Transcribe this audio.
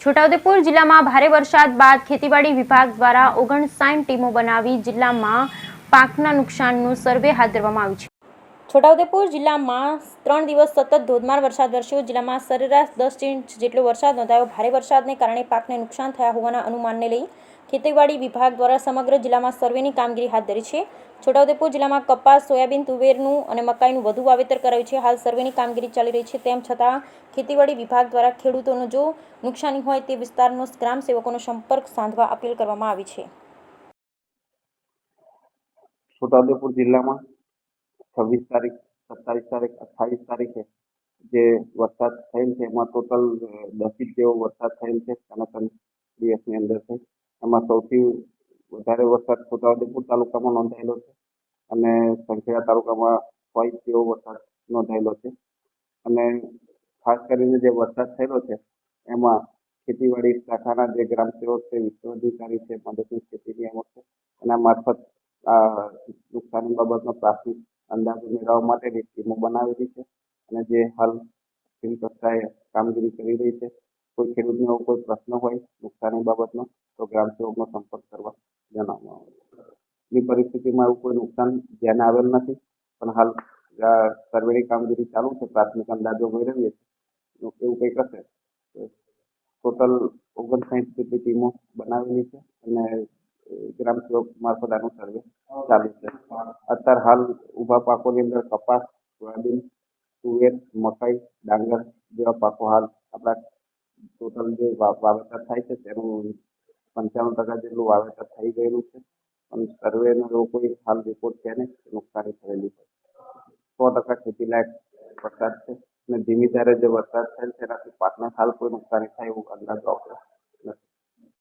છોટાઉદેપુર જિલ્લામાં ભારે વરસાદ બાદ ખેતીવાડી વિભાગ દ્વારા 59 ટીમો બનાવી જિલ્લામાં પાકના નુકસાનનું સર્વે હાથ ધરવામાં આવ્યું છે. છોટાઉદેપુર જિલ્લામાં 3 દિવસ સતત ધોધમાર વરસાદ વરસ્યો. જિલ્લામાં સરેરાશ 10 ઇંચ જેટલો વરસાદ નોંધાયો. ભારે વરસાદને કારણે પાકને નુકસાન થયા હોવાના અનુમાનને લઈ ખેતીવાડી વિભાગ દ્વારા સમગ્ર જિલ્લામાં સર્વેની કામગીરી હાથ ધરી છે. છોટાઉદેપુર જિલ્લામાં કપાસ, સોયાબીન, તુવેરનું અને મકાઈનું વધુ વાવેતર કરાયું છે. હાલ સર્વેની કામગીરી ચાલી રહી છે. તેમ છતાં ખેતીવાડી વિભાગ દ્વારા ખેડૂતોનો જો નુકસાની હોય તે વિસ્તારનો ગ્રામ સેવકોનો સંપર્ક સાધવા અપીલ કરવામાં આવી છે. છોટાઉદેપુર જિલ્લામાં 26 તારીખ, 27 તારીખ, 28 તારીખે જે વરસાદ થયેલ છે એમાં ટોટલ 10 ઇંચ જેવો વરસાદ થયેલ છે અને 3 દિવસની અંદર છે. એમાં સૌથી વધારે વરસાદ છોટાઉદેપુર તાલુકામાં નોંધાયેલો છે અને સંખેડા તાલુકામાં 6 ઇંચ જેવો વરસાદ નોંધાયેલો છે. અને ખાસ કરીને જે વરસાદ થયેલો છે એમાં ખેતીવાડી શાખાના જે ગ્રામ સેવક છે, વિસ્તૃત અધિકારી છે, મદદનીશ ખેતી નિયામક છે, એના મારફત નુકસાની બાબતનો પ્રાથમિક અંદાજો મેળવવા માટેની ટીમો બનાવેલી છે અને જે હાલ ફિલ્ડ કક્ષાએ કામગીરી કરી રહી છે. કોઈ ખેડૂતને એવો કોઈ પ્રશ્ન હોય નુકસાની બાબતનો તો ગ્રામ સેવકનો સંપર્ક કરવા જણાવવામાં આવે છે. ની પરિસ્થિતિમાં એવું કોઈ નુકસાન ધ્યાને આવેલ નથી, પણ હાલ સર્વેની કામગીરી ચાલુ છે, પ્રાથમિક અંદાજો મેળવીએ છીએ. એવું કંઈક હશે ટોટલ 59 જેટલી ટીમો બનાવેલી છે અને ગ્રામ સેવક મારફત આનું સર્વે ચાલુ છે. અત્યારે હાલ ઊભા પાકોની અંદર કપાસ, સોયાબીન, તુવેર, મકાઈ, ડાંગર જેવા પાકો હાલ આપણા ટોટલ જે વાવેતર થાય છે તેનું 95% જેટલું વાવેતર થઈ ગયેલું છે. અને સર્વેનો એવો કોઈ હાલ રિપોર્ટ છે નહીં નુકસાની થયેલી છે. 100% ખેતીલાયક વરસાદ છે અને ધીમી ધારે જે વરસાદ થયેલ છે એનાથી પાકને હાલ કોઈ નુકસાની થાય એવું અંદાજો